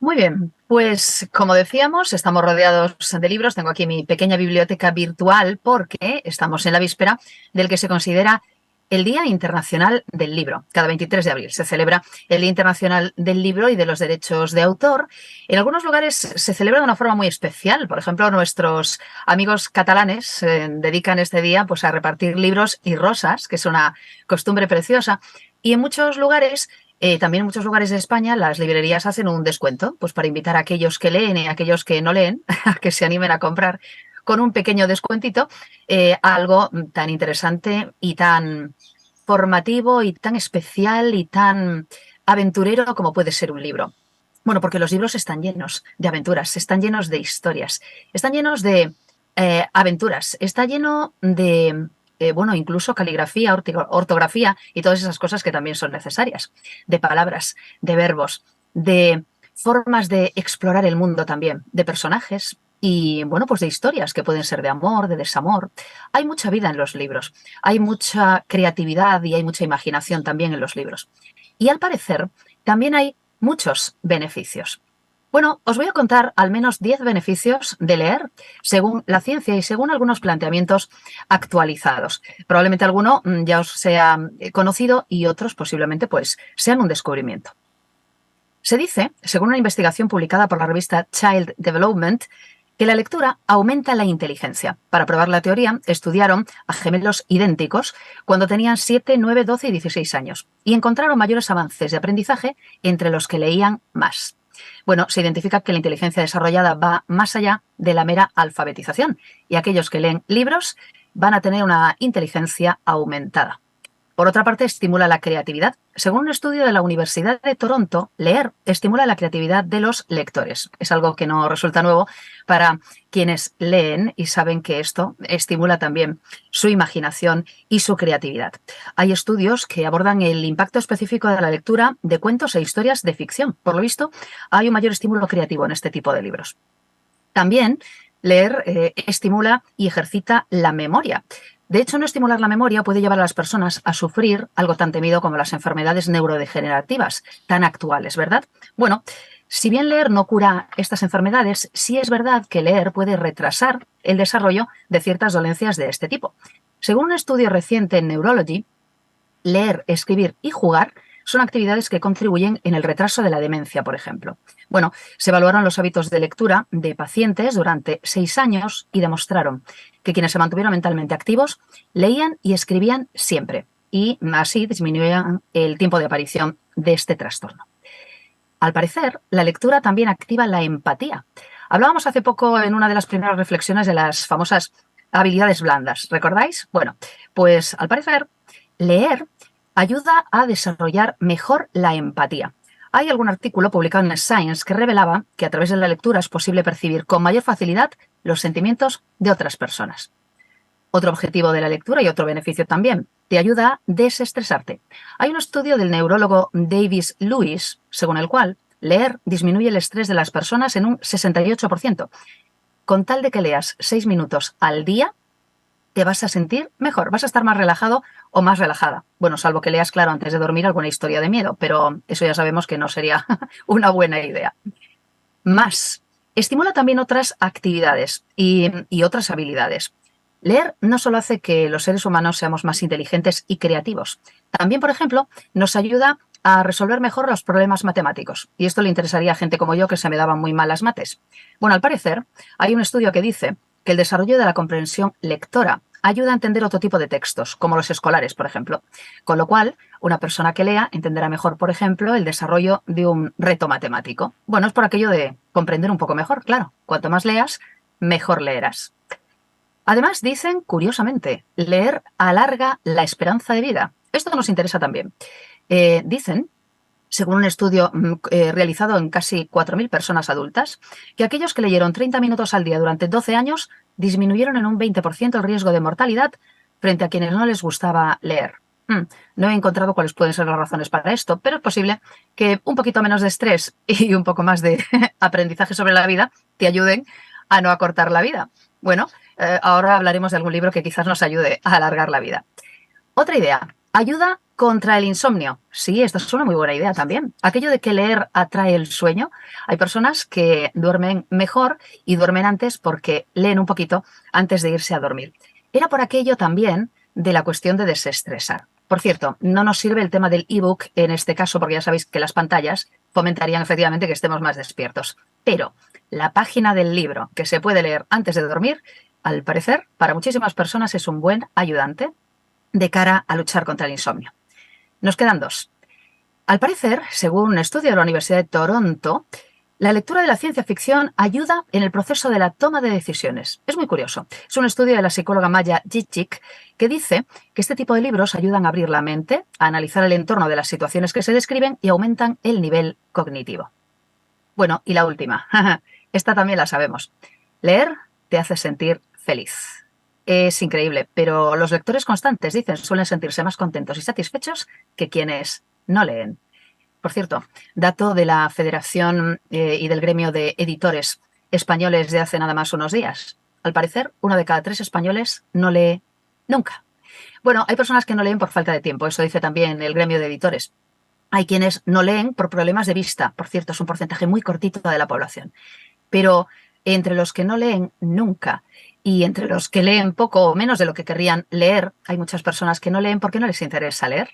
Muy bien, pues como decíamos, estamos rodeados de libros. Tengo aquí mi pequeña biblioteca virtual porque estamos en la víspera del que se considera el Día Internacional del Libro. Cada 23 de abril se celebra el Día Internacional del Libro y de los Derechos de Autor. En algunos lugares se celebra de una forma muy especial. Por ejemplo, nuestros amigos catalanes dedican este día pues, a repartir libros y rosas, que es una costumbre preciosa. Y en muchos lugares también en muchos lugares de España las librerías hacen un descuento, pues para invitar a aquellos que leen y a aquellos que no leen a que se animen a comprar con un pequeño descuentito algo tan interesante y tan formativo y tan especial y tan aventurero como puede ser un libro. Bueno, porque los libros están llenos de aventuras, están llenos de historias, están llenos de aventuras, está lleno de bueno, incluso caligrafía, ortografía y todas esas cosas que también son necesarias, de palabras, de verbos, de formas de explorar el mundo también, de personajes y, bueno, pues de historias que pueden ser de amor, de desamor. Hay mucha vida en los libros, hay mucha creatividad y hay mucha imaginación también en los libros. Y al parecer, también hay muchos beneficios. Bueno, os voy a contar al menos 10 beneficios de leer según la ciencia y según algunos planteamientos actualizados. Probablemente alguno ya os sea conocido y otros posiblemente pues sean un descubrimiento. Se dice, según una investigación publicada por la revista Child Development, que la lectura aumenta la inteligencia. Para probar la teoría, estudiaron a gemelos idénticos cuando tenían 7, 9, 12 y 16 años y encontraron mayores avances de aprendizaje entre los que leían más. Bueno, se identifica que la inteligencia desarrollada va más allá de la mera alfabetización y aquellos que leen libros van a tener una inteligencia aumentada. Por otra parte, estimula la creatividad. Según un estudio de la Universidad de Toronto, leer estimula la creatividad de los lectores. Es algo que no resulta nuevo para quienes leen y saben que esto estimula también su imaginación y su creatividad. Hay estudios que abordan el impacto específico de la lectura de cuentos e historias de ficción. Por lo visto, hay un mayor estímulo creativo en este tipo de libros. También leer estimula y ejercita la memoria. De hecho, no estimular la memoria puede llevar a las personas a sufrir algo tan temido como las enfermedades neurodegenerativas, tan actuales, ¿verdad? Bueno, si bien leer no cura estas enfermedades, sí es verdad que leer puede retrasar el desarrollo de ciertas dolencias de este tipo. Según un estudio reciente en Neurology, leer, escribir y jugar son actividades que contribuyen en el retraso de la demencia, por ejemplo. Bueno, se evaluaron los hábitos de lectura de pacientes durante 6 años y demostraron que quienes se mantuvieron mentalmente activos leían y escribían siempre y así disminuían el tiempo de aparición de este trastorno. Al parecer, la lectura también activa la empatía. Hablábamos hace poco en una de las primeras reflexiones de las famosas habilidades blandas, ¿recordáis? Bueno, pues al parecer, leer ayuda a desarrollar mejor la empatía. Hay algún artículo publicado en Science que revelaba que a través de la lectura es posible percibir con mayor facilidad los sentimientos de otras personas. Otro objetivo de la lectura y otro beneficio también, te ayuda a desestresarte. Hay un estudio del neurólogo Davis Lewis, según el cual leer disminuye el estrés de las personas en un 68%. Con tal de que leas 6 minutos al día, te vas a sentir mejor, vas a estar más relajado o más relajada. Bueno, salvo que leas, claro, antes de dormir alguna historia de miedo, pero eso ya sabemos que no sería una buena idea. Más, estimula también otras actividades y otras habilidades. Leer no solo hace que los seres humanos seamos más inteligentes y creativos, también, por ejemplo, nos ayuda a resolver mejor los problemas matemáticos. Y esto le interesaría a gente como yo que se me daban muy mal las mates. Bueno, al parecer, hay un estudio que dice que el desarrollo de la comprensión lectora ayuda a entender otro tipo de textos, como los escolares, por ejemplo. Con lo cual, una persona que lea entenderá mejor, por ejemplo, el desarrollo de un reto matemático. Bueno, es por aquello de comprender un poco mejor, claro. Cuanto más leas, mejor leerás. Además, dicen, curiosamente, leer alarga la esperanza de vida. Esto nos interesa también. Dicen, según un estudio realizado en casi 4.000 personas adultas, que aquellos que leyeron 30 minutos al día durante 12 años disminuyeron en un 20% el riesgo de mortalidad frente a quienes no les gustaba leer. No he encontrado cuáles pueden ser las razones para esto, pero es posible que un poquito menos de estrés y un poco más de aprendizaje sobre la vida te ayuden a no acortar la vida. Bueno, ahora hablaremos de algún libro que quizás nos ayude a alargar la vida. Otra idea. Ayuda contra el insomnio. Sí, esta es una muy buena idea también. Aquello de que leer atrae el sueño. Hay personas que duermen mejor y duermen antes porque leen un poquito antes de irse a dormir. Era por aquello también de la cuestión de desestresar. Por cierto, no nos sirve el tema del ebook en este caso porque ya sabéis que las pantallas fomentarían efectivamente que estemos más despiertos. Pero la página del libro que se puede leer antes de dormir, al parecer, para muchísimas personas es un buen ayudante de cara a luchar contra el insomnio. Nos quedan dos. Al parecer, según un estudio de la Universidad de Toronto, la lectura de la ciencia ficción ayuda en el proceso de la toma de decisiones. Es muy curioso. Es un estudio de la psicóloga Maya Jichik que dice que este tipo de libros ayudan a abrir la mente, a analizar el entorno de las situaciones que se describen y aumentan el nivel cognitivo. Bueno, y la última. Esta también la sabemos. Leer te hace sentir feliz. Es increíble, pero los lectores constantes, dicen, suelen sentirse más contentos y satisfechos que quienes no leen. Por cierto, dato de la Federación y del Gremio de Editores Españoles de hace nada más unos días. Al parecer, 1 de cada 3 españoles no lee nunca. Bueno, hay personas que no leen por falta de tiempo, eso dice también el Gremio de Editores. Hay quienes no leen por problemas de vista, por cierto, es un porcentaje muy cortito de la población. Pero entre los que no leen nunca y entre los que leen poco o menos de lo que querrían leer, hay muchas personas que no leen porque no les interesa leer.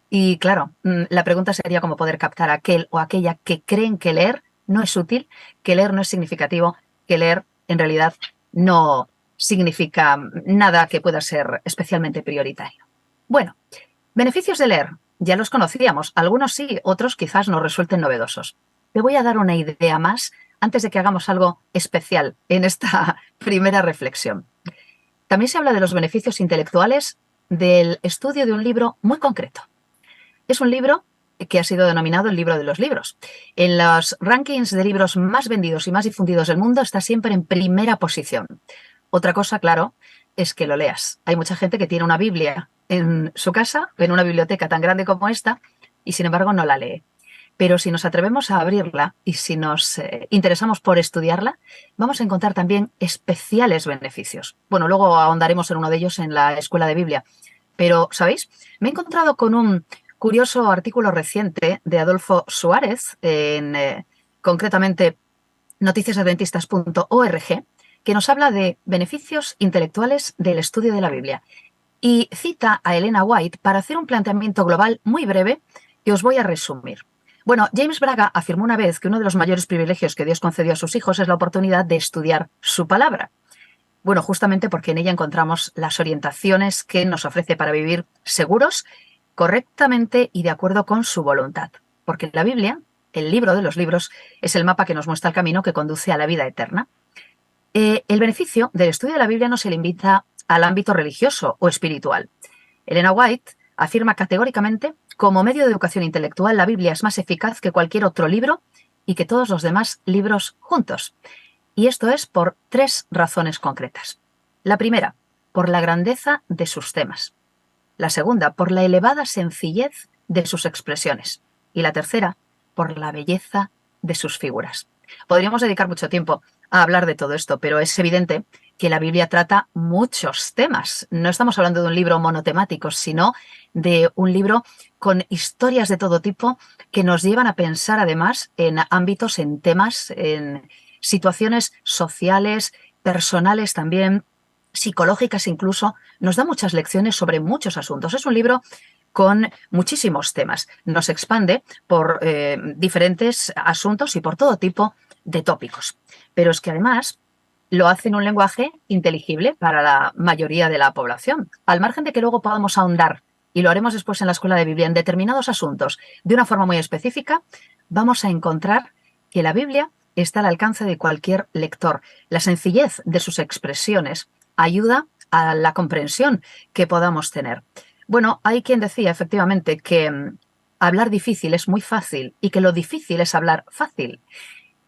Y claro, la pregunta sería cómo poder captar a aquel o aquella que creen que leer no es útil, que leer no es significativo, que leer en realidad no significa nada que pueda ser especialmente prioritario. Bueno, beneficios de leer. Ya los conocíamos, algunos sí, otros quizás nos resulten novedosos. Te voy a dar una idea más antes de que hagamos algo especial en esta primera reflexión. También se habla de los beneficios intelectuales del estudio de un libro muy concreto. Es un libro que ha sido denominado el libro de los libros. En los rankings de libros más vendidos y más difundidos del mundo está siempre en primera posición. Otra cosa, claro, es que lo leas. Hay mucha gente que tiene una Biblia en su casa, en una biblioteca tan grande como esta, y sin embargo no la lee. Pero si nos atrevemos a abrirla y si nos interesamos por estudiarla, vamos a encontrar también especiales beneficios. Bueno, luego ahondaremos en uno de ellos en la Escuela de Biblia. Pero, ¿sabéis? Me he encontrado con un curioso artículo reciente de Adolfo Suárez, concretamente noticiasadventistas.org, que nos habla de beneficios intelectuales del estudio de la Biblia. Y cita a Elena White para hacer un planteamiento global muy breve que os voy a resumir. Bueno, James Braga afirmó una vez que uno de los mayores privilegios que Dios concedió a sus hijos es la oportunidad de estudiar su palabra. Bueno, justamente porque en ella encontramos las orientaciones que nos ofrece para vivir seguros, correctamente y de acuerdo con su voluntad. Porque la Biblia, el libro de los libros, es el mapa que nos muestra el camino que conduce a la vida eterna. El beneficio del estudio de la Biblia no se limita al ámbito religioso o espiritual. Elena White afirma categóricamente, como medio de educación intelectual, la Biblia es más eficaz que cualquier otro libro y que todos los demás libros juntos. Y esto es por 3 razones concretas. La primera, por la grandeza de sus temas. La segunda, por la elevada sencillez de sus expresiones. Y la tercera, por la belleza de sus figuras. Podríamos dedicar mucho tiempo a hablar de todo esto, pero es evidente que la Biblia trata muchos temas. No estamos hablando de un libro monotemático, sino de un libro con historias de todo tipo que nos llevan a pensar además en ámbitos, en temas, en situaciones sociales, personales también, psicológicas incluso. Nos da muchas lecciones sobre muchos asuntos. Es un libro con muchísimos temas. Nos expande por diferentes asuntos y por todo tipo de tópicos. Pero es que además lo hace en un lenguaje inteligible para la mayoría de la población. Al margen de que luego podamos ahondar, y lo haremos después en la Escuela de Biblia, en determinados asuntos de una forma muy específica, vamos a encontrar que la Biblia está al alcance de cualquier lector. La sencillez de sus expresiones ayuda a la comprensión que podamos tener. Bueno, hay quien decía efectivamente que hablar difícil es muy fácil y que lo difícil es hablar fácil.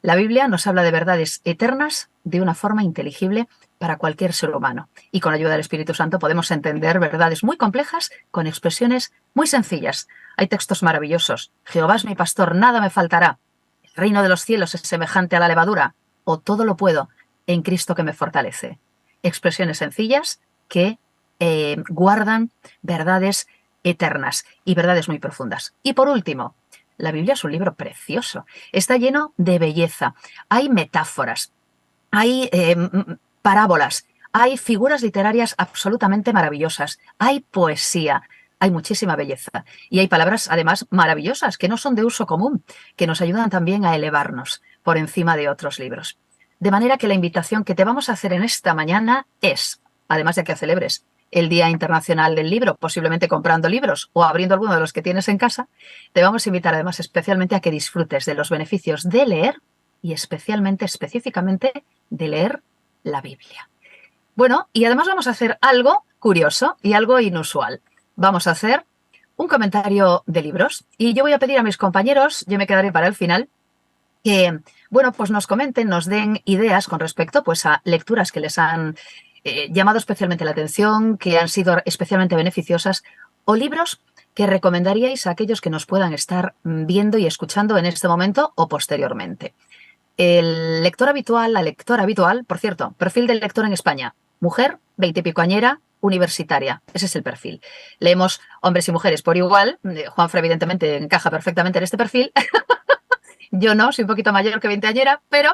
La Biblia nos habla de verdades eternas de una forma inteligible para cualquier ser humano. Y con la ayuda del Espíritu Santo podemos entender verdades muy complejas con expresiones muy sencillas. Hay textos maravillosos. Jehová es mi pastor, nada me faltará. El reino de los cielos es semejante a la levadura. O todo lo puedo en Cristo que me fortalece. Expresiones sencillas que guardan verdades eternas y verdades muy profundas. Y por último, la Biblia es un libro precioso, está lleno de belleza, hay metáforas, hay parábolas, hay figuras literarias absolutamente maravillosas, hay poesía, hay muchísima belleza y hay palabras además maravillosas que no son de uso común, que nos ayudan también a elevarnos por encima de otros libros. De manera que la invitación que te vamos a hacer en esta mañana es, además de que celebres el Día Internacional del Libro, posiblemente comprando libros o abriendo alguno de los que tienes en casa, te vamos a invitar además especialmente a que disfrutes de los beneficios de leer y específicamente, de leer la Biblia. Bueno, y además vamos a hacer algo curioso y algo inusual. Vamos a hacer un comentario de libros y yo voy a pedir a mis compañeros, yo me quedaré para el final, que, bueno, pues nos comenten, nos den ideas con respecto pues a lecturas que les han llamado especialmente la atención, que han sido especialmente beneficiosas, o libros que recomendaríais a aquellos que nos puedan estar viendo y escuchando en este momento o posteriormente. El lector habitual, la lectora habitual, por cierto, perfil del lector en España, mujer, 20 y pico añera, universitaria. Ese es el perfil. Leemos hombres y mujeres por igual. Juanfra, evidentemente, encaja perfectamente en este perfil. Yo no, soy un poquito mayor que 20 añera, pero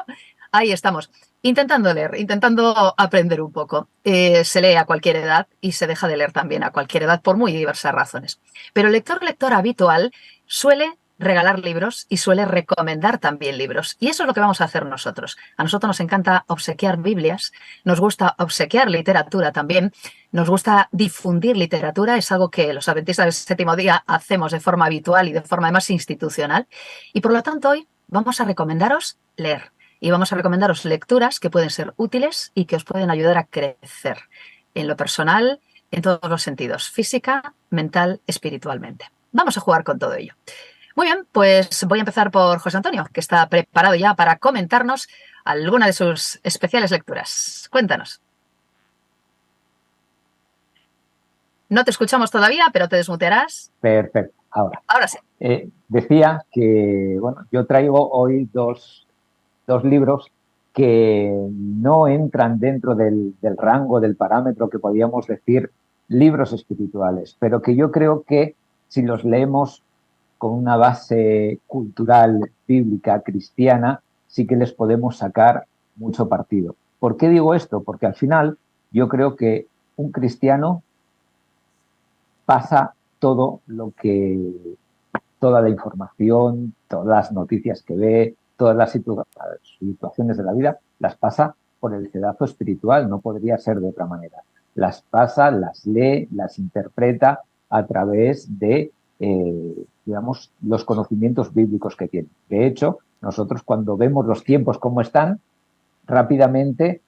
ahí estamos, intentando leer, intentando aprender un poco. Se lee a cualquier edad y se deja de leer también a cualquier edad por muy diversas razones. Pero el lector habitual suele regalar libros y suele recomendar también libros. Y eso es lo que vamos a hacer nosotros. A nosotros nos encanta obsequiar Biblias, nos gusta obsequiar literatura también, nos gusta difundir literatura, es algo que los adventistas del séptimo día hacemos de forma habitual y de forma además institucional. Y por lo tanto hoy vamos a recomendaros leer y vamos a recomendaros lecturas que pueden ser útiles y que os pueden ayudar a crecer en lo personal, en todos los sentidos, física, mental, espiritualmente. Vamos a jugar con todo ello. Muy bien, pues voy a empezar por José Antonio, que está preparado ya para comentarnos alguna de sus especiales lecturas. Cuéntanos. No te escuchamos todavía, pero te desmutearás. Perfecto, ahora. Ahora sí. Decía que, bueno, yo traigo hoy dos libros que no entran dentro del rango, del parámetro que podríamos decir libros espirituales, pero que yo creo que si los leemos con una base cultural, bíblica, cristiana, sí que les podemos sacar mucho partido. ¿Por qué digo esto? Porque al final yo creo que un cristiano pasa todo lo que, toda la información, todas las noticias que ve, todas las situaciones de la vida, las pasa por el cedazo espiritual, no podría ser de otra manera. Las pasa, las lee, las interpreta a través de, digamos, los conocimientos bíblicos que tiene. De hecho, nosotros cuando vemos los tiempos como están, rápidamente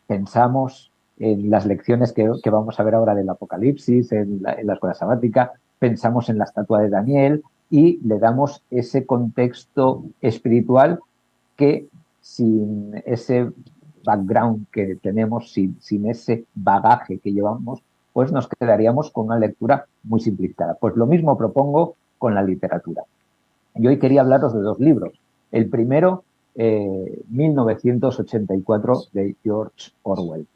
pensamos en las lecciones que vamos a ver ahora del Apocalipsis, en la escuela sabática, pensamos en la estatua de Daniel y le damos ese contexto espiritual que sin ese background que tenemos, sin ese bagaje que llevamos, pues nos quedaríamos con una lectura muy simplificada. Pues lo mismo propongo con la literatura. Y hoy quería hablaros de dos libros. El primero, 1984, de George Orwell.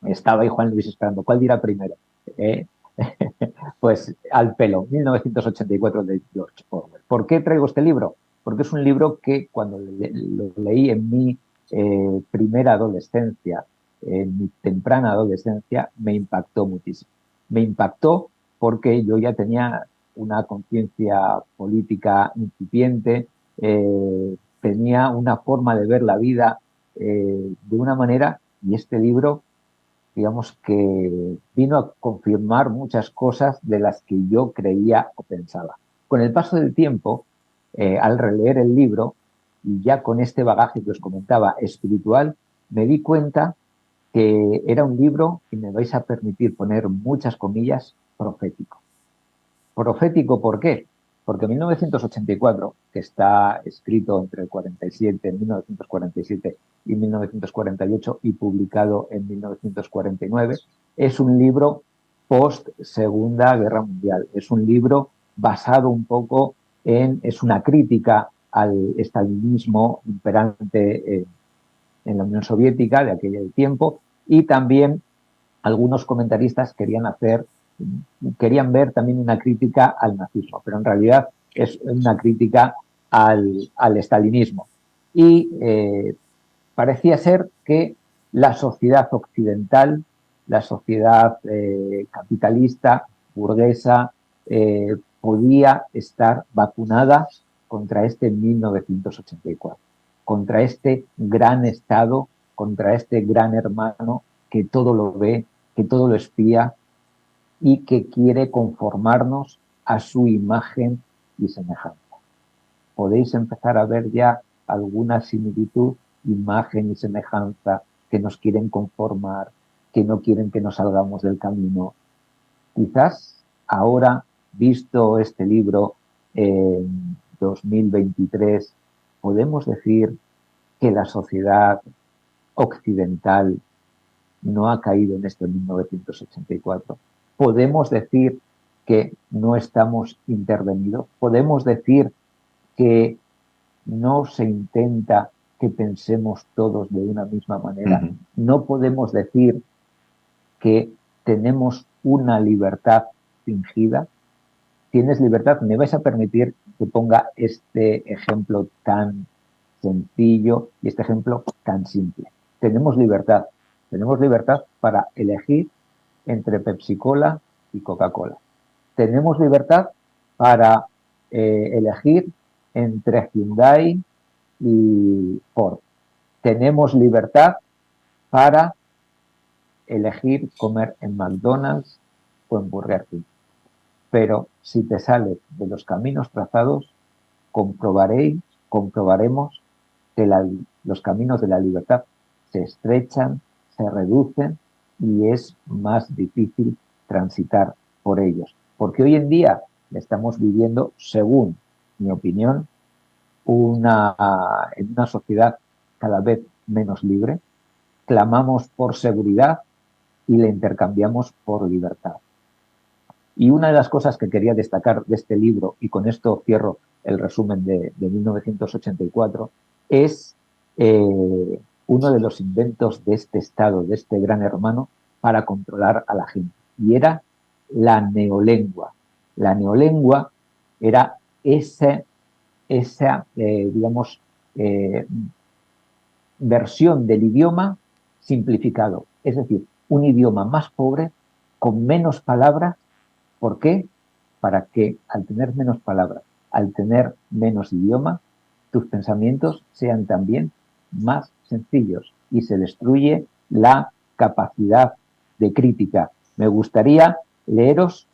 Estaba ahí Juan Luis esperando. ¿Cuál dirá primero? Pues al pelo, 1984 de George Orwell. ¿Por qué traigo este libro? Porque es un libro que cuando lo leí en mi primera adolescencia, en mi temprana adolescencia, me impactó muchísimo. Me impactó porque yo ya tenía una conciencia política incipiente, tenía una forma de ver la vida de una manera, y este libro, digamos que vino a confirmar muchas cosas de las que yo creía o pensaba. Con el paso del tiempo, al releer el libro, y ya con este bagaje que os comentaba espiritual, me di cuenta que era un libro, y me vais a permitir poner muchas comillas, profético. Profético, ¿por qué? Porque 1984, que está escrito entre 1947 y 1948 y publicado en 1949, es un libro post Segunda Guerra Mundial. Es un libro basado un poco es una crítica al estalinismo imperante en la Unión Soviética de aquel tiempo, y también algunos comentaristas querían hacer querían ver también una crítica al nazismo, pero en realidad es una crítica al estalinismo. Y parecía ser que la sociedad occidental, la sociedad capitalista, burguesa, podía estar vacunada contra este 1984, contra este gran Estado, contra este gran hermano que todo lo ve, que todo lo espía y que quiere conformarnos a su imagen y semejanza. Podéis empezar a ver ya alguna similitud, imagen y semejanza, que nos quieren conformar, que no quieren que nos salgamos del camino. Quizás ahora, visto este libro en 2023, podemos decir que la sociedad occidental no ha caído en este 1984. Podemos decir que no estamos intervenidos. Podemos decir que no se intenta que pensemos todos de una misma manera. No podemos decir que tenemos una libertad fingida. ¿Tienes libertad? ¿Me vais a permitir que ponga este ejemplo tan sencillo y este ejemplo tan simple? Tenemos libertad. Tenemos libertad para elegir entre Pepsi Cola y Coca-Cola. Tenemos libertad para elegir entre Hyundai y Ford. Tenemos libertad para elegir comer en McDonald's o en Burger King. Pero si te sales de los caminos trazados, comprobaremos que los caminos de la libertad se estrechan, se reducen y es más difícil transitar por ellos. Porque hoy en día estamos viviendo, según mi opinión, en una sociedad cada vez menos libre. Clamamos por seguridad y la intercambiamos por libertad. Y una de las cosas que quería destacar de este libro, y con esto cierro el resumen de 1984, es uno de los inventos de este Estado, de este gran hermano, para controlar a la gente. Y era la neolengua. La neolengua era esa digamos, versión del idioma simplificado. Es decir, un idioma más pobre, con menos palabras. ¿Por qué? Para que al tener menos palabras, al tener menos idioma, tus pensamientos sean también más sencillos y se destruye la capacidad de crítica. Me gustaría leeros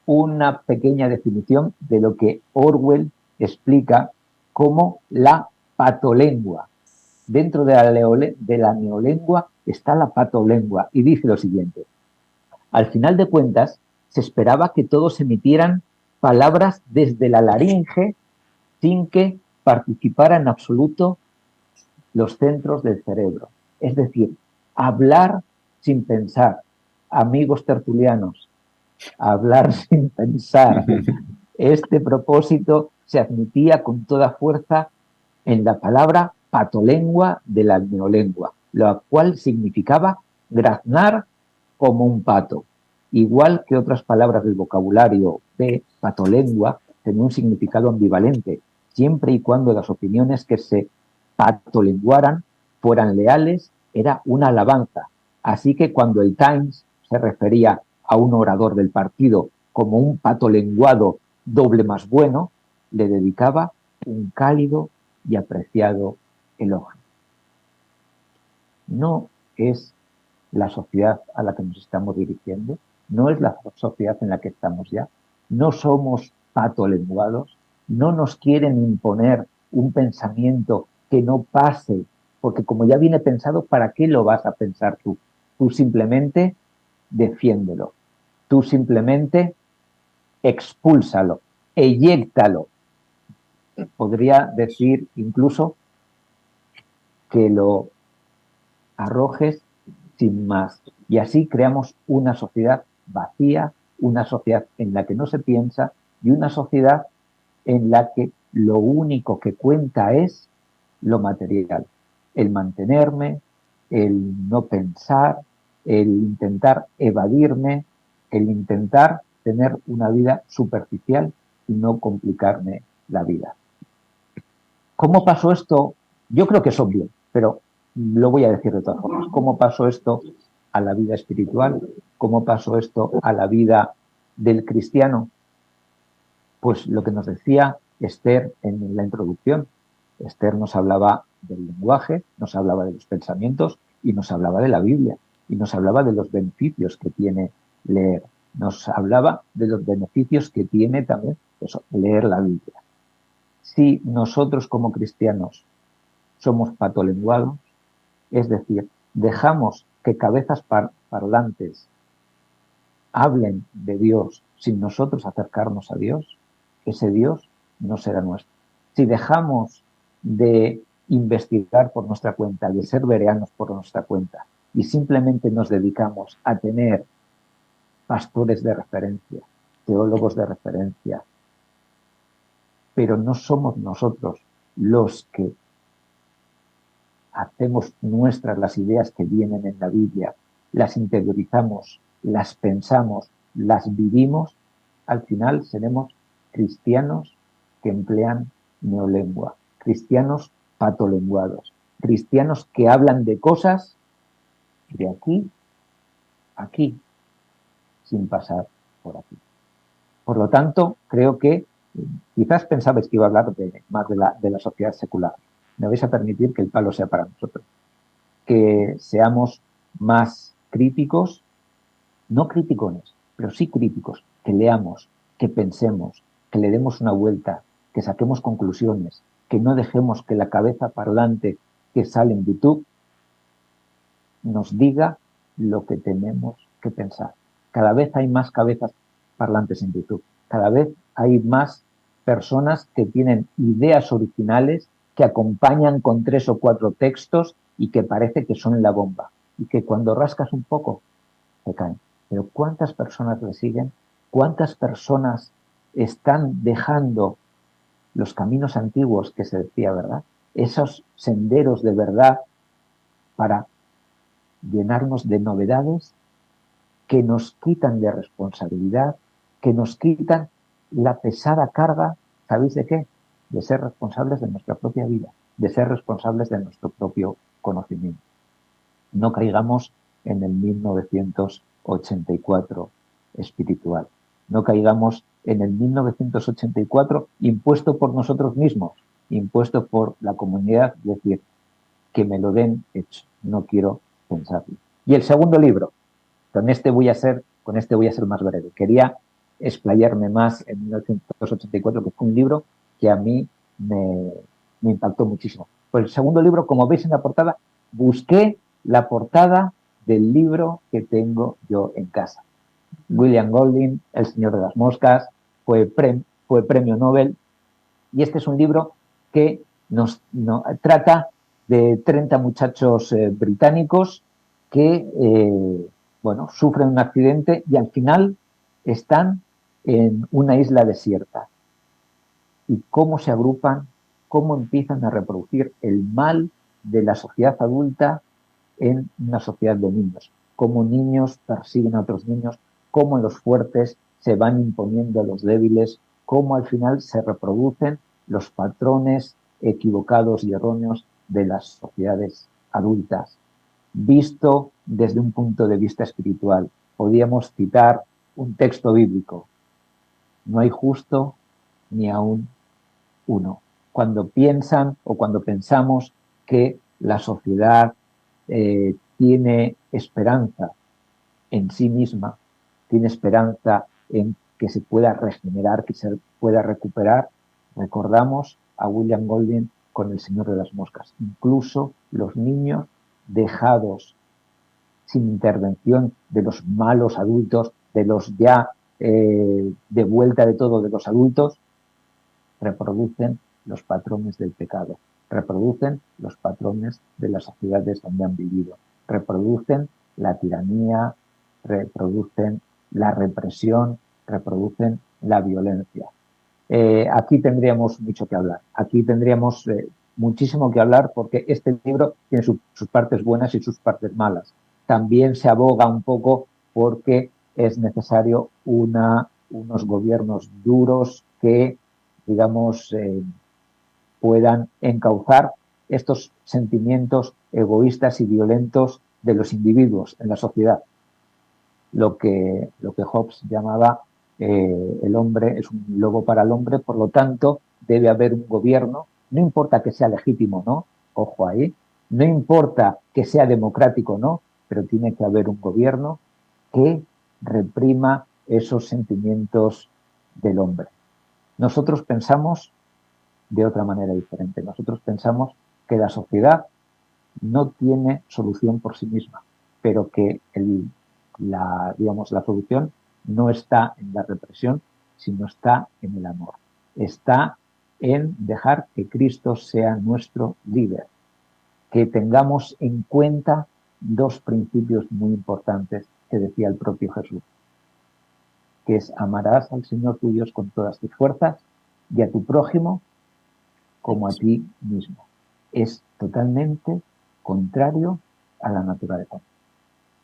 una pequeña definición de lo que Orwell explica como la patolengua. Dentro de la neolengua está la patolengua y dice lo siguiente: al final de cuentas, se esperaba que todos emitieran palabras desde la laringe sin que participara en absoluto los centros del cerebro. Es decir, hablar sin pensar. Amigos tertulianos, hablar sin pensar. Este propósito se admitía con toda fuerza en la palabra patolengua de la neolengua, lo cual significaba graznar como un pato. Igual que otras palabras del vocabulario de patolengua, tenía un significado ambivalente, siempre y cuando las opiniones que se patolenguaran fueran leales, era una alabanza. Así que cuando el Times se refería a un orador del partido como un patolenguado doble más bueno, le dedicaba un cálido y apreciado elogio. No es la sociedad a la que nos estamos dirigiendo, no es la sociedad en la que estamos ya, no somos patolenguados, no nos quieren imponer un pensamiento que no pase, porque como ya viene pensado, ¿para qué lo vas a pensar tú? Tú simplemente defiéndelo, tú simplemente expúlsalo, eyéctalo. Podría decir incluso que lo arrojes sin más. Y así creamos una sociedad vacía, una sociedad en la que no se piensa y una sociedad en la que lo único que cuenta es lo material. El mantenerme, el no pensar, el intentar evadirme, el intentar tener una vida superficial y no complicarme la vida. ¿Cómo pasó esto? Yo creo que es obvio, pero lo voy a decir de todas formas. ¿Cómo pasó esto a la vida espiritual? ¿Cómo pasó esto a la vida del cristiano? Pues lo que nos decía Esther en la introducción. Esther nos hablaba del lenguaje, nos hablaba de los pensamientos y nos hablaba de la Biblia y nos hablaba de los beneficios que tiene leer. Nos hablaba de los beneficios que tiene también eso, leer la Biblia. Si nosotros como cristianos somos patolenguados, es decir, dejamos que cabezas parlantes hablen de Dios sin nosotros acercarnos a Dios, ese Dios no será nuestro. Si dejamos de investigar por nuestra cuenta, de ser bereanos por nuestra cuenta, y simplemente nos dedicamos a tener pastores de referencia, teólogos de referencia, pero no somos nosotros los que hacemos nuestras las ideas que vienen en la Biblia, las interiorizamos, las pensamos, las vivimos, al final seremos cristianos que emplean neolengua, cristianos patolenguados, cristianos que hablan de cosas de aquí a aquí, sin pasar por aquí. Por lo tanto, creo que quizás pensabais que iba a hablar más de la sociedad secular. Me vais a permitir que el palo sea para nosotros. Que seamos más críticos, no criticones, pero sí críticos, que leamos, que pensemos, que le demos una vuelta, que saquemos conclusiones, que no dejemos que la cabeza parlante que sale en YouTube nos diga lo que tenemos que pensar. Cada vez hay más cabezas parlantes en YouTube. Cada vez hay más personas que tienen ideas originales, que acompañan con 3 o 4 textos y que parece que son la bomba. Y que cuando rascas un poco, se caen. Pero ¿cuántas personas le siguen? ¿Cuántas personas están dejando los caminos antiguos que se decía, ¿verdad? Esos senderos de verdad para llenarnos de novedades que nos quitan de responsabilidad, que nos quitan la pesada carga, ¿sabéis de qué? De ser responsables de nuestra propia vida, de ser responsables de nuestro propio conocimiento. No caigamos en el 1984 espiritual. No caigamos en el 1984 impuesto por nosotros mismos, impuesto por la comunidad, es decir, que me lo den hecho, no quiero pensarlo. Y el segundo libro, con este voy a ser más breve. Quería explayarme más en 1984, que fue un libro que a mí me impactó muchísimo. Pues el segundo libro, como veis en la portada, busqué la portada del libro que tengo yo en casa. William Golding, El Señor de las Moscas, fue premio Nobel, y este es un libro que nos trata de 30 muchachos británicos que sufren un accidente y al final están en una isla desierta. Y cómo se agrupan, cómo empiezan a reproducir el mal de la sociedad adulta en una sociedad de niños. Cómo niños persiguen a otros niños, cómo los fuertes se van imponiendo a los débiles, cómo al final se reproducen los patrones equivocados y erróneos de las sociedades adultas. Visto desde un punto de vista espiritual, podíamos citar un texto bíblico: no hay justo ni aún uno. Cuando piensan o cuando pensamos que la sociedad tiene esperanza en sí misma, tiene esperanza en que se pueda regenerar, que se pueda recuperar, recordamos a William Golding con El Señor de las Moscas. Incluso los niños dejados sin intervención de los malos adultos, de los ya de vuelta de todo de los adultos, reproducen los patrones del pecado, reproducen los patrones de las sociedades donde han vivido, reproducen la tiranía, reproducen la represión, reproducen la violencia. Aquí tendríamos mucho que hablar, aquí tendríamos muchísimo que hablar, porque este libro tiene sus partes buenas y sus partes malas. También se aboga un poco porque es necesario unos gobiernos duros que, digamos, puedan encauzar estos sentimientos egoístas y violentos de los individuos en la sociedad. Lo que Hobbes llamaba el hombre es un lobo para el hombre, por lo tanto debe haber un gobierno, no importa que sea legítimo o no, ojo ahí, no importa que sea democrático o no, pero tiene que haber un gobierno que reprima esos sentimientos del hombre. Nosotros pensamos de otra manera diferente. Nosotros pensamos que la sociedad no tiene solución por sí misma, pero que la solución no está en la represión, sino está en el amor. Está en dejar que Cristo sea nuestro líder, que tengamos en cuenta dos principios muy importantes que decía el propio Jesús, que es: amarás al Señor tu Dios con todas tus fuerzas y a tu prójimo como a ti mismo. Es totalmente contrario a la naturaleza.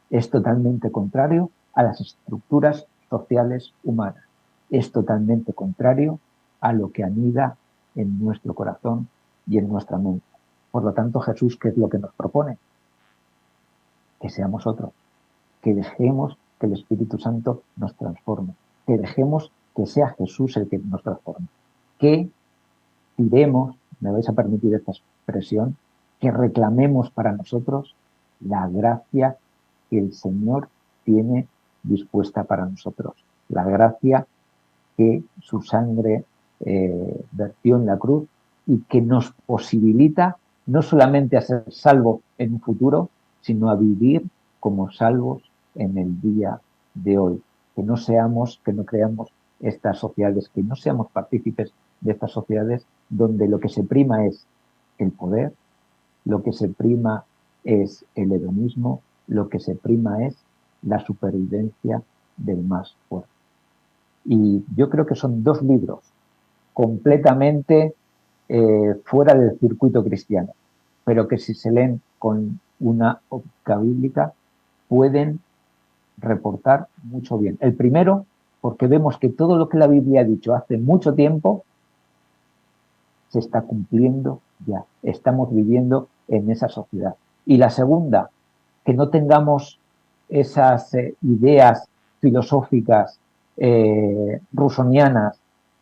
Es totalmente contrario a las estructuras sociales humanas. Es totalmente contrario a lo que anida en nuestro corazón y en nuestra mente. Por lo tanto, Jesús, ¿qué es lo que nos propone? Que seamos otros, que dejemos que el Espíritu Santo nos transforme, que dejemos que sea Jesús el que nos transforme, que tiremos, me vais a permitir esta expresión, que reclamemos para nosotros la gracia que el Señor tiene dispuesta para nosotros, la gracia que su sangre vertió en la cruz y que nos posibilita no solamente a ser salvos en un futuro, sino a vivir como salvos en el día de hoy. Que no creamos estas sociedades, que no seamos partícipes de estas sociedades donde lo que se prima es el poder, lo que se prima es el hedonismo, lo que se prima es la supervivencia del más fuerte. Y yo creo que son dos libros completamente fuera del circuito cristiano, pero que si se leen con una óptica bíblica pueden reportar mucho bien. El primero, porque vemos que todo lo que la Biblia ha dicho hace mucho tiempo se está cumpliendo ya. Estamos viviendo en esa sociedad. Y la segunda, que no tengamos esas ideas filosóficas rusonianas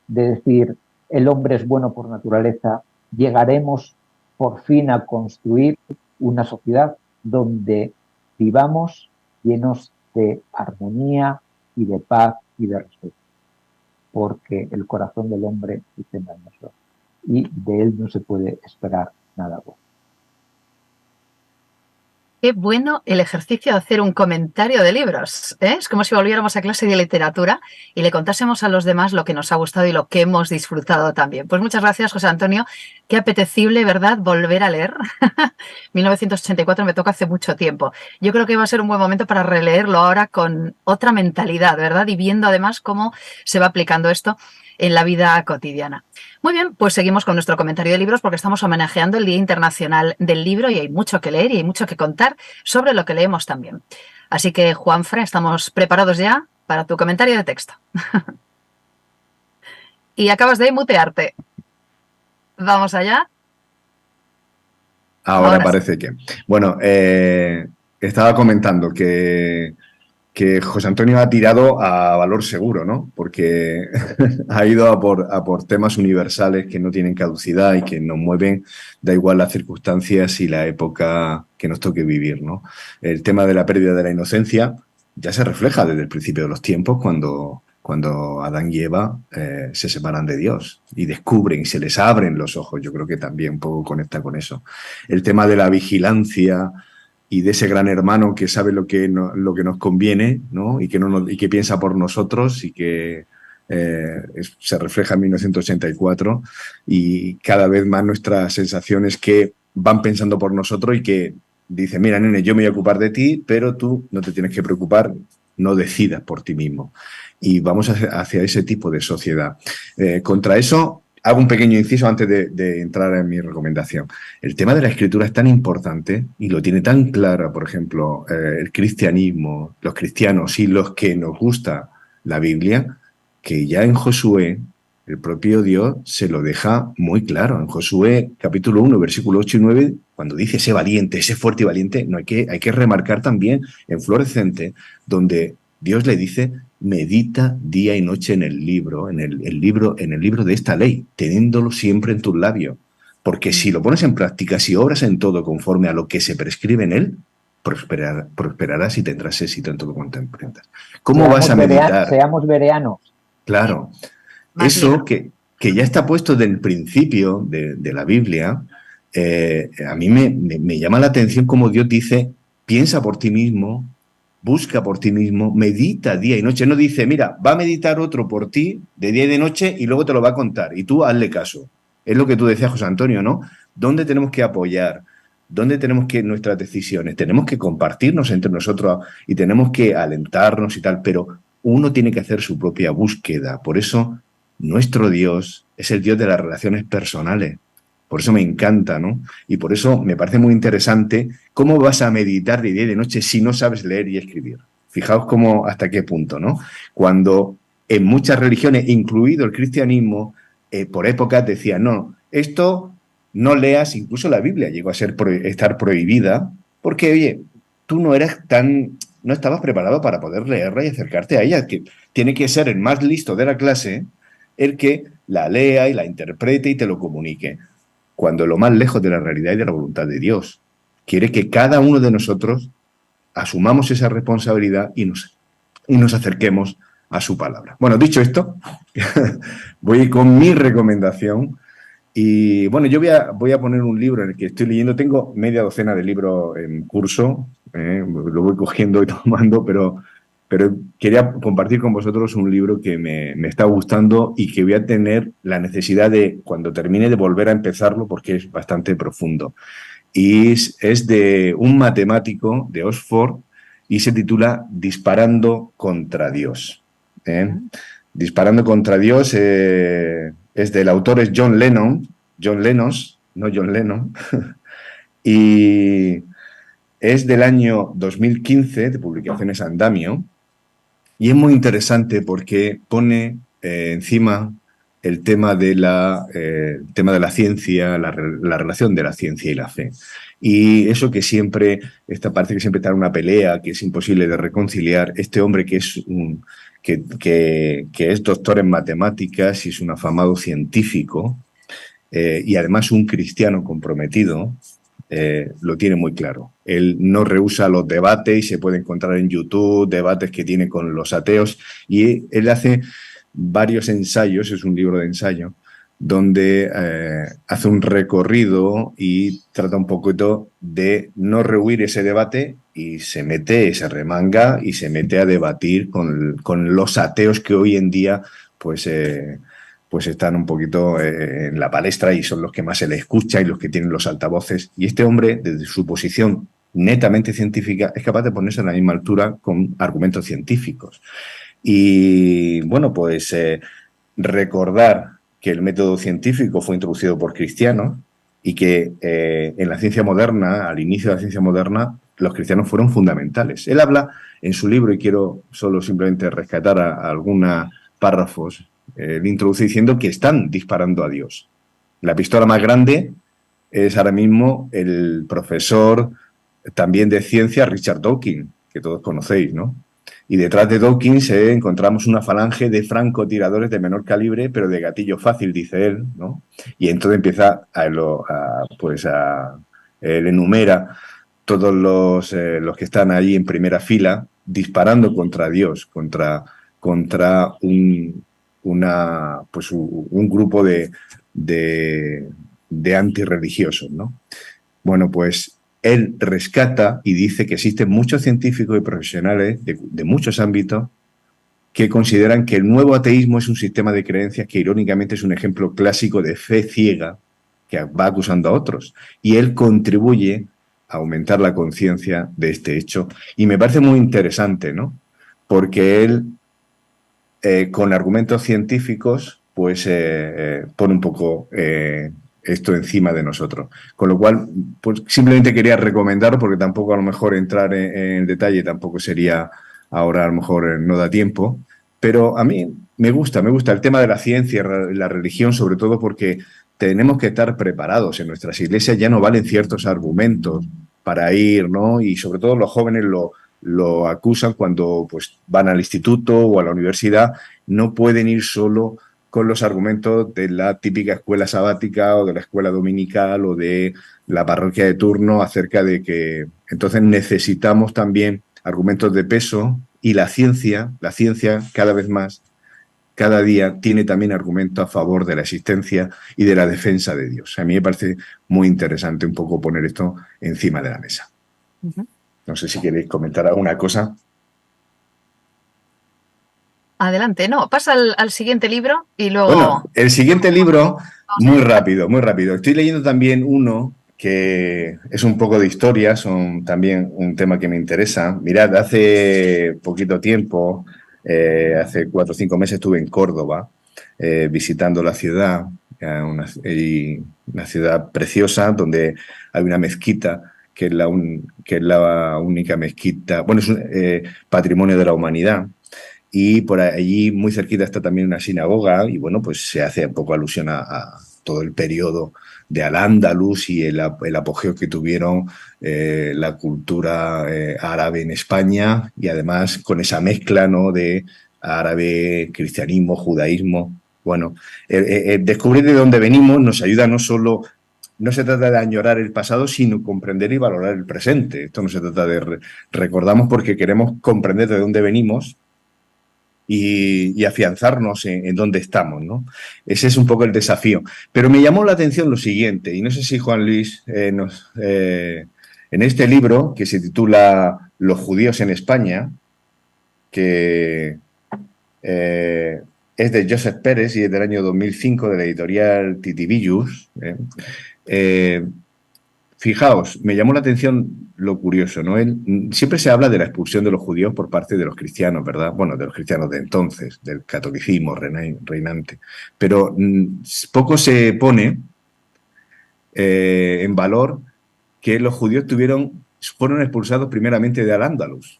de decir el hombre es bueno por naturaleza, llegaremos por fin a construir una sociedad donde vivamos llenos de armonía y de paz y de respeto, porque el corazón del hombre es engañoso y de él no se puede esperar nada bueno. Qué bueno el ejercicio de hacer un comentario de libros, ¿eh? Es como si volviéramos a clase de literatura y le contásemos a los demás lo que nos ha gustado y lo que hemos disfrutado también. Pues muchas gracias, José Antonio. Qué apetecible, ¿verdad?, volver a leer. 1984 me toca hace mucho tiempo. Yo creo que va a ser un buen momento para releerlo ahora con otra mentalidad, ¿verdad? Y viendo además cómo se va aplicando esto en la vida cotidiana. Muy bien, pues seguimos con nuestro comentario de libros porque estamos homenajeando el Día Internacional del Libro y hay mucho que leer y hay mucho que contar sobre lo que leemos también. Así que, Juanfran, estamos preparados ya para tu comentario de texto. Y acabas de mutearte. ¿Vamos allá? Ahora parece que... Bueno, estaba comentando que José Antonio ha tirado a valor seguro, ¿no? Porque ha ido a por temas universales que no tienen caducidad y que nos mueven, da igual las circunstancias y la época que nos toque vivir, ¿no? El tema de la pérdida de la inocencia ya se refleja desde el principio de los tiempos cuando Adán y Eva se separan de Dios y descubren, se les abren los ojos. Yo creo que también un poco conecta con eso. El tema de la vigilancia y de ese gran hermano que sabe lo que nos conviene, ¿no? y que piensa por nosotros y que se refleja en 1984 y cada vez más nuestras sensaciones que van pensando por nosotros y que dicen, mira, nene, yo me voy a ocupar de ti, pero tú no te tienes que preocupar, no decidas por ti mismo. Y vamos hacia ese tipo de sociedad. Contra eso, hago un pequeño inciso antes de entrar en mi recomendación. El tema de la escritura es tan importante y lo tiene tan clara, por ejemplo, el cristianismo, los cristianos y los que nos gusta la Biblia, que ya en Josué el propio Dios se lo deja muy claro. En Josué capítulo 1, versículo 8 y 9, cuando dice sé valiente, sé fuerte y valiente, no hay que remarcar también en fluorescente, donde Dios le dice medita día y noche en el libro, en el libro de esta ley, teniéndolo siempre en tus labios. Porque si lo pones en práctica, si obras en todo conforme a lo que se prescribe en él, prosperarás y tendrás éxito en todo cuanto emprendas. ¿Cómo vas a meditar? Seamos bereanos. Claro. Eso que ya está puesto desde el principio de la Biblia, a mí me llama la atención como Dios dice, piensa por ti mismo, busca por ti mismo, medita día y noche. No dice, mira, va a meditar otro por ti de día y de noche y luego te lo va a contar y tú hazle caso. Es lo que tú decías, José Antonio, ¿no? ¿Dónde tenemos que apoyar? ¿Dónde tenemos que nuestras decisiones? Tenemos que compartirnos entre nosotros y tenemos que alentarnos y tal, pero uno tiene que hacer su propia búsqueda. Por eso nuestro Dios es el Dios de las relaciones personales. Por eso me encanta, ¿no? Y por eso me parece muy interesante cómo vas a meditar de día y de noche si no sabes leer y escribir. Fijaos cómo hasta qué punto, ¿no? Cuando en muchas religiones, incluido el cristianismo, por épocas decían, no, esto no leas, incluso la Biblia llegó a estar prohibida, porque, oye, tú no estabas preparado para poder leerla y acercarte a ella, que tiene que ser el más listo de la clase el que la lea y la interprete y te lo comunique, cuando lo más lejos de la realidad y de la voluntad de Dios. Quiere que cada uno de nosotros asumamos esa responsabilidad y nos acerquemos a su palabra. Bueno, dicho esto, voy con mi recomendación. Y bueno, yo voy a poner un libro en el que estoy leyendo. Tengo media docena de libros en curso, lo voy cogiendo y tomando, pero quería compartir con vosotros un libro que me está gustando y que voy a tener la necesidad de, cuando termine, de volver a empezarlo porque es bastante profundo. Y es de un matemático de Oxford y se titula Disparando contra Dios. Disparando contra Dios es del autor es John Lennon, no John Lennon, y es del año 2015, de Publicaciones Andamio, y es muy interesante porque pone encima el tema de la ciencia, la relación de la ciencia y la fe. Y eso que parece que siempre está en una pelea, que es imposible de reconciliar. Este hombre que es doctor en matemáticas y es un afamado científico y además un cristiano comprometido, lo tiene muy claro. Él no rehúsa los debates y se puede encontrar en YouTube debates que tiene con los ateos y él hace varios ensayos, es un libro de ensayo, donde hace un recorrido y trata un poquito de no rehuir ese debate y se remanga y se mete a debatir con los ateos que hoy en día pues están un poquito en la palestra y son los que más se le escucha y los que tienen los altavoces. Y este hombre, desde su posición netamente científica, es capaz de ponerse a la misma altura con argumentos científicos. Y bueno, pues recordar que el método científico fue introducido por cristianos y que en la ciencia moderna, al inicio de la ciencia moderna, los cristianos fueron fundamentales. Él habla en su libro, y quiero solo simplemente rescatar a algunos párrafos, él introduce diciendo que están disparando a Dios. La pistola más grande es ahora mismo el profesor también de ciencia Richard Dawkins, que todos conocéis, ¿no? Y detrás de Dawkins encontramos una falange de francotiradores de menor calibre, pero de gatillo fácil, dice él, ¿no? Y entonces empieza él enumera todos los que están ahí en primera fila disparando contra Dios, contra un grupo de antirreligiosos, ¿no? Bueno, pues él rescata y dice que existen muchos científicos y profesionales de muchos ámbitos que consideran que el nuevo ateísmo es un sistema de creencias que irónicamente es un ejemplo clásico de fe ciega que va acusando a otros. Y él contribuye a aumentar la conciencia de este hecho. Y me parece muy interesante, ¿no? Porque él, con argumentos científicos, pues pone un poco esto encima de nosotros. Con lo cual, pues simplemente quería recomendaros, porque tampoco a lo mejor entrar en detalle tampoco sería ahora, a lo mejor no da tiempo, pero a mí me gusta el tema de la ciencia y la religión, sobre todo porque tenemos que estar preparados. En nuestras iglesias ya no valen ciertos argumentos para ir, ¿no? Y sobre todo los jóvenes lo acusan cuando pues, van al instituto o a la universidad, no pueden ir solo con los argumentos de la típica escuela sabática o de la escuela dominical o de la parroquia de turno acerca de que entonces necesitamos también argumentos de peso y la ciencia cada vez más, cada día tiene también argumentos a favor de la existencia y de la defensa de Dios. A mí me parece muy interesante un poco poner esto encima de la mesa. No sé si queréis comentar alguna cosa. Adelante, no, pasa al siguiente libro y luego... Bueno, el siguiente libro, muy rápido. Estoy leyendo también uno que es un poco de historia, son también un tema que me interesa. Mirad, hace poquito tiempo, hace 4 o 5 meses estuve en Córdoba visitando la ciudad, una ciudad preciosa donde hay una mezquita que es la única mezquita, bueno, es un patrimonio de la humanidad. Y por allí, muy cerquita, está también una sinagoga y, bueno, pues se hace un poco alusión a todo el periodo de Al-Ándalus y el apogeo que tuvieron la cultura árabe en España y además con esa mezcla, ¿no?, de árabe, cristianismo, judaísmo. Bueno, descubrir de dónde venimos nos ayuda no solo... No se trata de añorar el pasado, sino comprender y valorar el presente. Esto no se trata de... Recordamos porque queremos comprender de dónde venimos y afianzarnos en dónde estamos, ¿no? Ese es un poco el desafío. Pero me llamó la atención lo siguiente, y no sé si Juan Luis, en este libro que se titula Los judíos en España, que es de Josep Pérez y es del año 2005 de la editorial Titibillus, fijaos, me llamó la atención lo curioso, ¿no? Siempre se habla de la expulsión de los judíos por parte de los cristianos, ¿verdad? Bueno, de los cristianos de entonces, del catolicismo reinante. Pero poco se pone en valor que los judíos fueron expulsados primeramente de Al-Ándalus.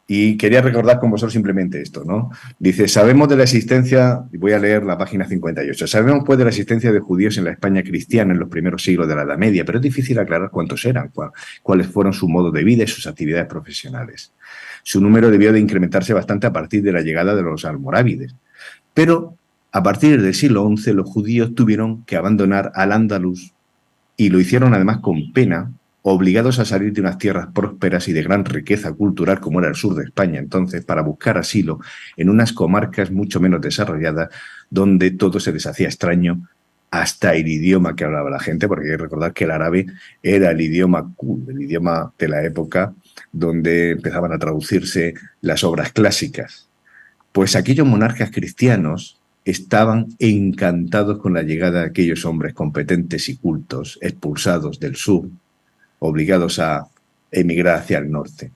Y quería recordar con vosotros simplemente esto, ¿no? Dice, sabemos de la existencia, y voy a leer la página 58, sabemos pues de la existencia de judíos en la España cristiana en los primeros siglos de la Edad Media, pero es difícil aclarar cuántos eran, cuáles fueron su modo de vida y sus actividades profesionales. Su número debió de incrementarse bastante a partir de la llegada de los almorávides. Pero a partir del siglo XI los judíos tuvieron que abandonar Al-Ándalus y lo hicieron además con pena, obligados a salir de unas tierras prósperas y de gran riqueza cultural como era el sur de España entonces, para buscar asilo en unas comarcas mucho menos desarrolladas, donde todo se les hacía extraño, hasta el idioma que hablaba la gente, porque hay que recordar que el árabe era el idioma cool, el idioma de la época donde empezaban a traducirse las obras clásicas. Pues aquellos monarcas cristianos estaban encantados con la llegada de aquellos hombres competentes y cultos, expulsados del sur, obligados a emigrar hacia el norte.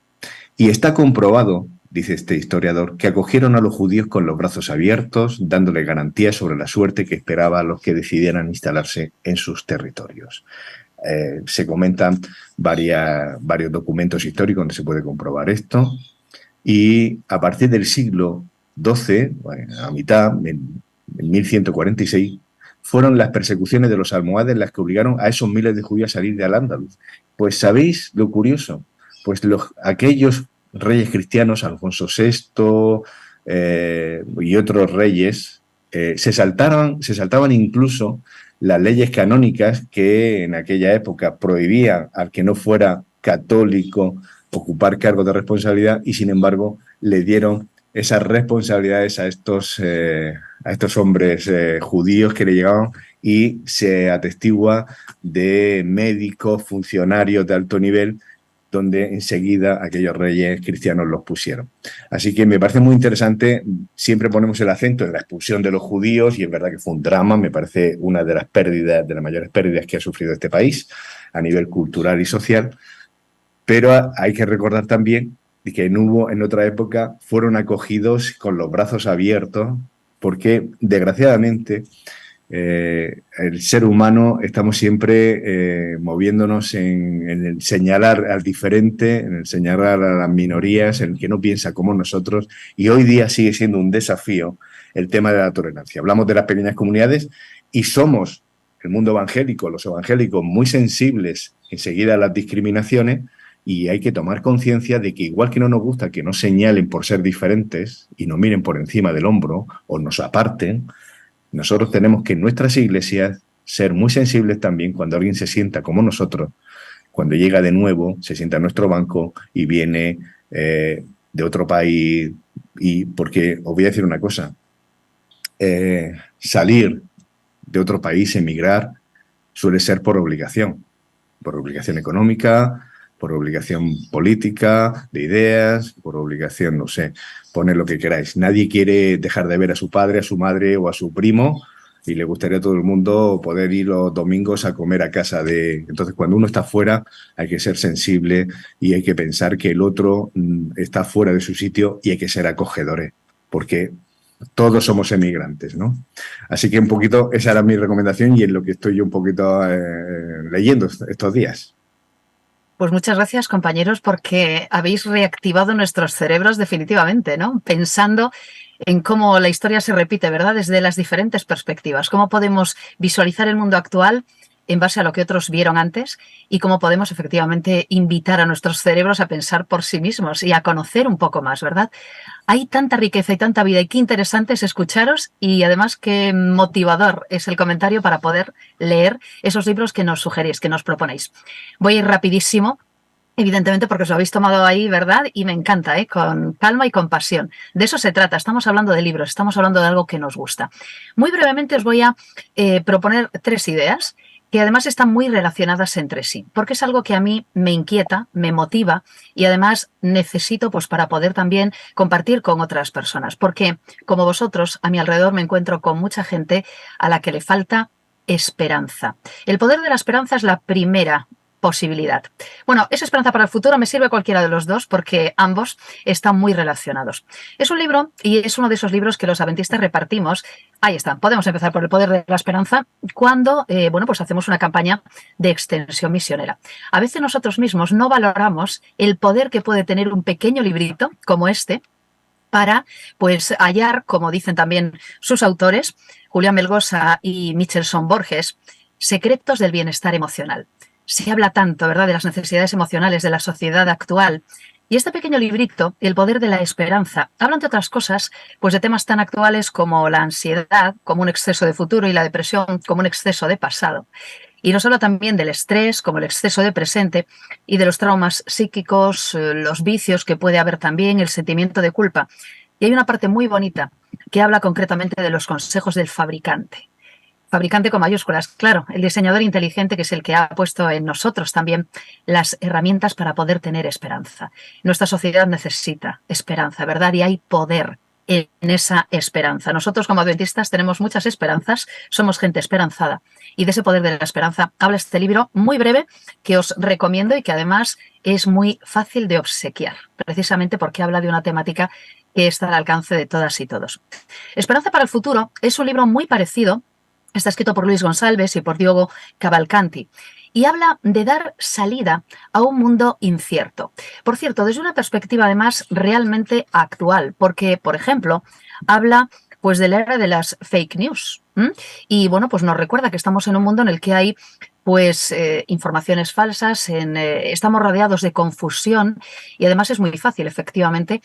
Y está comprobado, dice este historiador, que acogieron a los judíos con los brazos abiertos, dándole garantías sobre la suerte que esperaba a los que decidieran instalarse en sus territorios. Se comentan varios documentos históricos donde se puede comprobar esto. Y a partir del siglo XII, a mitad, en 1146, fueron las persecuciones de los almohades las que obligaron a esos miles de judíos a salir de Al-Ándalus. Pues ¿sabéis lo curioso? Pues aquellos reyes cristianos, Alfonso VI y otros reyes, se saltaban incluso las leyes canónicas que en aquella época prohibían al que no fuera católico ocupar cargos de responsabilidad y, sin embargo, le dieron esas responsabilidades a estos hombres judíos que le llegaban, y se atestigua de médicos, funcionarios de alto nivel, donde enseguida aquellos reyes cristianos los pusieron. Así que me parece muy interesante, siempre ponemos el acento en la expulsión de los judíos y es verdad que fue un drama, me parece una de las mayores pérdidas que ha sufrido este país a nivel cultural y social, pero hay que recordar también que en otra época fueron acogidos con los brazos abiertos porque desgraciadamente el ser humano estamos siempre moviéndonos en el señalar al diferente, en el señalar a las minorías, en el que no piensa como nosotros, y hoy día sigue siendo un desafío el tema de la tolerancia. Hablamos de las pequeñas comunidades y somos, el mundo evangélico, los evangélicos, muy sensibles enseguida a las discriminaciones, y hay que tomar conciencia de que igual que no nos gusta que nos señalen por ser diferentes y nos miren por encima del hombro o nos aparten, nosotros tenemos que en nuestras iglesias ser muy sensibles también cuando alguien se sienta como nosotros, cuando llega de nuevo, se sienta en nuestro banco y viene de otro país. Y porque os voy a decir una cosa, salir de otro país, emigrar, suele ser por obligación económica, por obligación política, de ideas, por obligación, no sé, poner lo que queráis. Nadie quiere dejar de ver a su padre, a su madre o a su primo, y le gustaría a todo el mundo poder ir los domingos a comer a casa de... Entonces, cuando uno está fuera, hay que ser sensible y hay que pensar que el otro está fuera de su sitio y hay que ser acogedores, porque todos somos emigrantes, ¿no? Así que un poquito esa era mi recomendación y en lo que estoy yo un poquito leyendo estos días. Pues muchas gracias, compañeros, porque habéis reactivado nuestros cerebros definitivamente, ¿no? Pensando en cómo la historia se repite, ¿verdad? Desde las diferentes perspectivas. Cómo podemos visualizar el mundo actual en base a lo que otros vieron antes y cómo podemos efectivamente invitar a nuestros cerebros a pensar por sí mismos y a conocer un poco más, ¿verdad? Hay tanta riqueza y tanta vida y qué interesante es escucharos y además qué motivador es el comentario para poder leer esos libros que nos sugerís, que nos proponéis. Voy a ir rapidísimo, evidentemente porque os lo habéis tomado ahí, ¿verdad? Y me encanta, con calma y con pasión. De eso se trata, estamos hablando de libros, estamos hablando de algo que nos gusta. Muy brevemente os voy a proponer 3 ideas que además están muy relacionadas entre sí, porque es algo que a mí me inquieta, me motiva y además necesito pues para poder también compartir con otras personas, porque como vosotros a mi alrededor me encuentro con mucha gente a la que le falta esperanza. El poder de la esperanza es la primera posibilidad. Bueno, esa esperanza para el futuro me sirve cualquiera de los dos porque ambos están muy relacionados. Es un libro y es uno de esos libros que los adventistas repartimos. Ahí está, podemos empezar por el poder de la esperanza cuando, pues hacemos una campaña de extensión misionera. A veces nosotros mismos no valoramos el poder que puede tener un pequeño librito como este para pues hallar, como dicen también sus autores, Julián Melgosa y Michelson Borges, secretos del bienestar emocional. Se habla tanto, ¿verdad?, de las necesidades emocionales de la sociedad actual. Y este pequeño librito, El poder de la esperanza, habla, entre otras cosas, pues de temas tan actuales como la ansiedad, como un exceso de futuro, y la depresión, como un exceso de pasado. Y nos habla también del estrés, como el exceso de presente, y de los traumas psíquicos, los vicios que puede haber también, el sentimiento de culpa. Y hay una parte muy bonita que habla concretamente de los consejos del fabricante. Fabricante con mayúsculas, claro, el diseñador inteligente que es el que ha puesto en nosotros también las herramientas para poder tener esperanza. Nuestra sociedad necesita esperanza, ¿verdad? Y hay poder en esa esperanza. Nosotros como adventistas tenemos muchas esperanzas, somos gente esperanzada y de ese poder de la esperanza habla este libro muy breve que os recomiendo y que además es muy fácil de obsequiar, precisamente porque habla de una temática que está al alcance de todas y todos. Esperanza para el futuro es un libro muy parecido. Está escrito por Luis González y por Diogo Cavalcanti y habla de dar salida a un mundo incierto. Por cierto, desde una perspectiva además realmente actual, porque, por ejemplo, habla pues de la era de las fake news. Y bueno, pues nos recuerda que estamos en un mundo en el que hay pues informaciones falsas, estamos rodeados de confusión y además es muy fácil, efectivamente,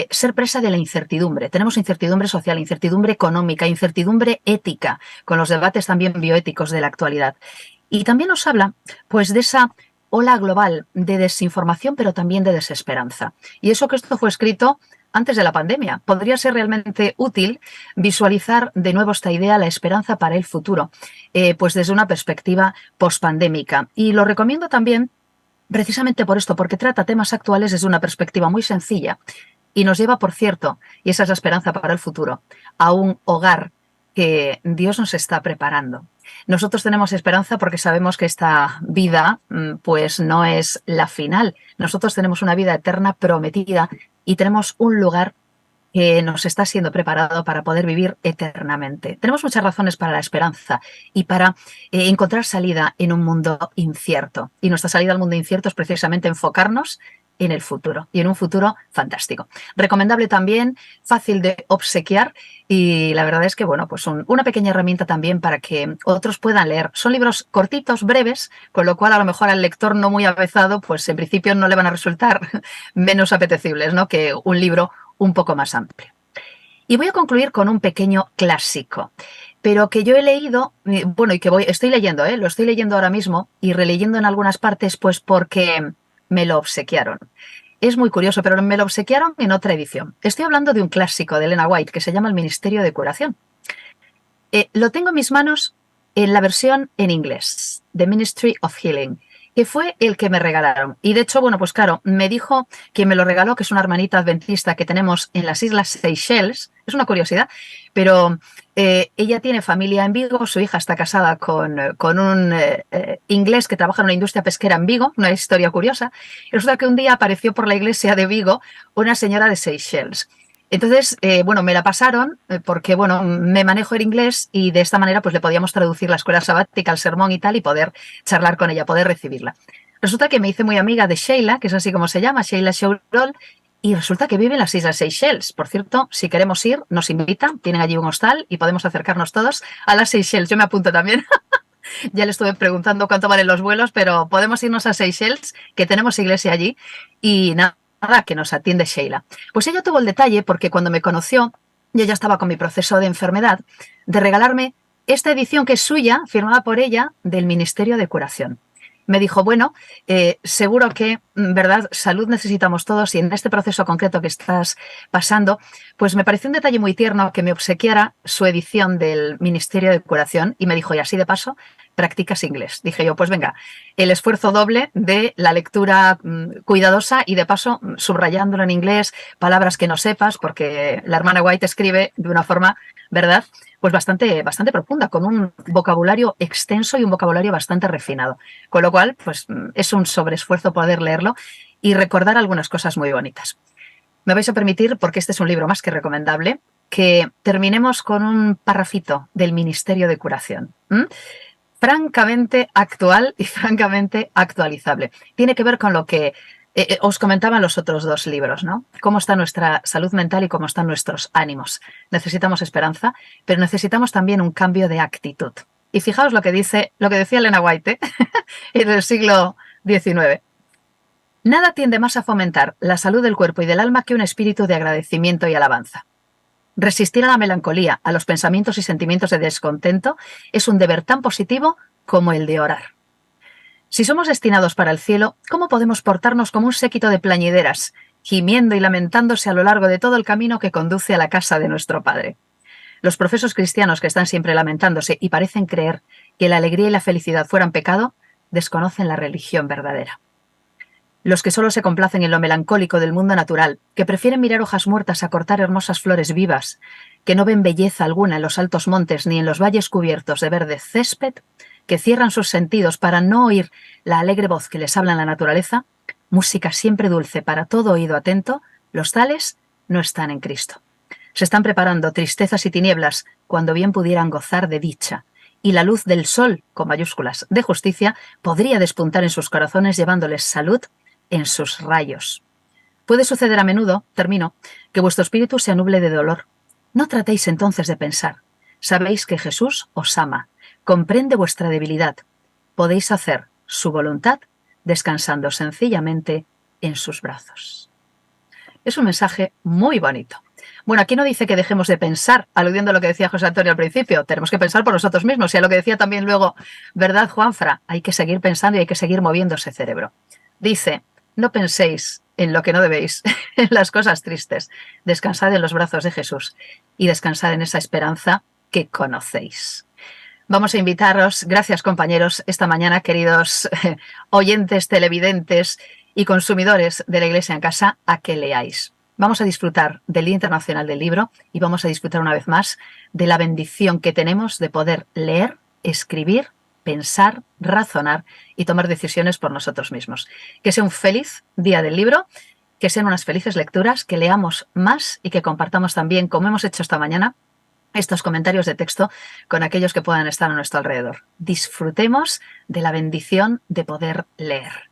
ser presa de la incertidumbre. Tenemos incertidumbre social, incertidumbre económica, incertidumbre ética, con los debates también bioéticos de la actualidad. Y también nos habla pues de esa ola global de desinformación, pero también de desesperanza. Y eso que esto fue escrito antes de la pandemia. Podría ser realmente útil visualizar de nuevo esta idea, la esperanza para el futuro, pues desde una perspectiva pospandémica. Y lo recomiendo también precisamente por esto, porque trata temas actuales desde una perspectiva muy sencilla y nos lleva, por cierto, y esa es la esperanza para el futuro, a un hogar que Dios nos está preparando. Nosotros tenemos esperanza porque sabemos que esta vida pues no es la final. Nosotros tenemos una vida eterna prometida y tenemos un lugar que nos está siendo preparado para poder vivir eternamente. Tenemos muchas razones para la esperanza y para encontrar salida en un mundo incierto. Y nuestra salida al mundo incierto es precisamente enfocarnos en el futuro y en un futuro fantástico. Recomendable también, fácil de obsequiar y la verdad es que, bueno, pues una pequeña herramienta también para que otros puedan leer. Son libros cortitos, breves, con lo cual a lo mejor al lector no muy avezado, pues en principio no le van a resultar menos apetecibles, ¿no?, que un libro un poco más amplio. Y voy a concluir con un pequeño clásico, pero que yo he leído, bueno, y que estoy leyendo, lo estoy leyendo ahora mismo y releyendo en algunas partes, pues porque me lo obsequiaron. Es muy curioso, pero me lo obsequiaron en otra edición. Estoy hablando de un clásico de Elena White que se llama El Ministerio de Curación. Lo tengo en mis manos en la versión en inglés, The Ministry of Healing, que fue el que me regalaron. Y de hecho, bueno, pues claro, me dijo quien me lo regaló, que es una hermanita adventista que tenemos en las Islas Seychelles, es una curiosidad, pero ella tiene familia en Vigo, su hija está casada con un inglés que trabaja en una industria pesquera en Vigo, una historia curiosa, y resulta que un día apareció por la iglesia de Vigo una señora de Seychelles. Entonces, bueno, me la pasaron porque, bueno, me manejo el inglés y de esta manera pues le podíamos traducir la escuela sabática, el sermón y tal y poder charlar con ella, poder recibirla. Resulta que me hice muy amiga de Sheila, que es así como se llama, Sheila Shaurol, y resulta que vive en las Islas Seychelles. Por cierto, si queremos ir, nos invitan, tienen allí un hostal y podemos acercarnos todos a las Seychelles. Yo me apunto también. Ya le estuve preguntando cuánto valen los vuelos, pero podemos irnos a Seychelles, que tenemos iglesia allí, y nada, que nos atiende Sheila. Pues ella tuvo el detalle, porque cuando me conoció, yo ya estaba con mi proceso de enfermedad, de regalarme esta edición que es suya, firmada por ella, del Ministerio de Curación. Me dijo, bueno, seguro que, ¿verdad?, salud necesitamos todos y en este proceso concreto que estás pasando, pues me pareció un detalle muy tierno que me obsequiara su edición del Ministerio de Curación y me dijo, y así de paso, practicas inglés. Dije yo, pues venga, el esfuerzo doble de la lectura cuidadosa y de paso subrayándolo en inglés, palabras que no sepas, porque la hermana White escribe de una forma, ¿verdad?, pues bastante profunda, con un vocabulario extenso y un vocabulario bastante refinado. Con lo cual, pues es un sobreesfuerzo poder leerlo y recordar algunas cosas muy bonitas. Me vais a permitir, porque este es un libro más que recomendable, que terminemos con un parrafito del Ministerio de Curación. Francamente actual y francamente actualizable. Tiene que ver con lo que os comentaba en los otros dos libros, ¿no? Cómo está nuestra salud mental y cómo están nuestros ánimos. Necesitamos esperanza, pero necesitamos también un cambio de actitud. Y fijaos lo que decía Elena White en el siglo XIX. Nada tiende más a fomentar la salud del cuerpo y del alma que un espíritu de agradecimiento y alabanza. Resistir a la melancolía, a los pensamientos y sentimientos de descontento, es un deber tan positivo como el de orar. Si somos destinados para el cielo, ¿cómo podemos portarnos como un séquito de plañideras, gimiendo y lamentándose a lo largo de todo el camino que conduce a la casa de nuestro Padre? Los profesos cristianos que están siempre lamentándose y parecen creer que la alegría y la felicidad fueran pecado, desconocen la religión verdadera. Los que solo se complacen en lo melancólico del mundo natural, que prefieren mirar hojas muertas a cortar hermosas flores vivas, que no ven belleza alguna en los altos montes ni en los valles cubiertos de verde césped, que cierran sus sentidos para no oír la alegre voz que les habla en la naturaleza, música siempre dulce para todo oído atento, los tales no están en Cristo. Se están preparando tristezas y tinieblas cuando bien pudieran gozar de dicha, y la luz del sol, con mayúsculas, de justicia, podría despuntar en sus corazones llevándoles salud en sus rayos. Puede suceder a menudo, termino, que vuestro espíritu se anuble de dolor. No tratéis entonces de pensar. Sabéis que Jesús os ama, comprende vuestra debilidad. Podéis hacer su voluntad descansando sencillamente en sus brazos. Es un mensaje muy bonito. Bueno, aquí no dice que dejemos de pensar, aludiendo a lo que decía José Antonio al principio. Tenemos que pensar por nosotros mismos y a lo que decía también luego, ¿verdad, Juanfra? Hay que seguir pensando y hay que seguir moviendo ese cerebro. Dice, no penséis en lo que no debéis, en las cosas tristes. Descansad en los brazos de Jesús y descansad en esa esperanza que conocéis. Vamos a invitaros, gracias compañeros, esta mañana, queridos oyentes, televidentes y consumidores de la Iglesia en Casa, a que leáis. Vamos a disfrutar del Día Internacional del Libro y vamos a disfrutar una vez más de la bendición que tenemos de poder leer, escribir, pensar, razonar y tomar decisiones por nosotros mismos. Que sea un feliz Día del Libro que sean unas felices lecturas, que leamos más y que compartamos también, como hemos hecho esta mañana, estos comentarios de texto con aquellos que puedan estar a nuestro alrededor. Disfrutemos de la bendición de poder leer.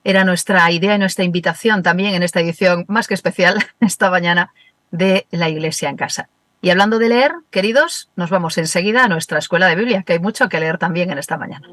Era nuestra idea y nuestra invitación también en esta edición más que especial esta mañana de La Iglesia en Casa. Y hablando de leer, queridos, nos vamos enseguida a nuestra escuela de Biblia, que hay mucho que leer también en esta mañana.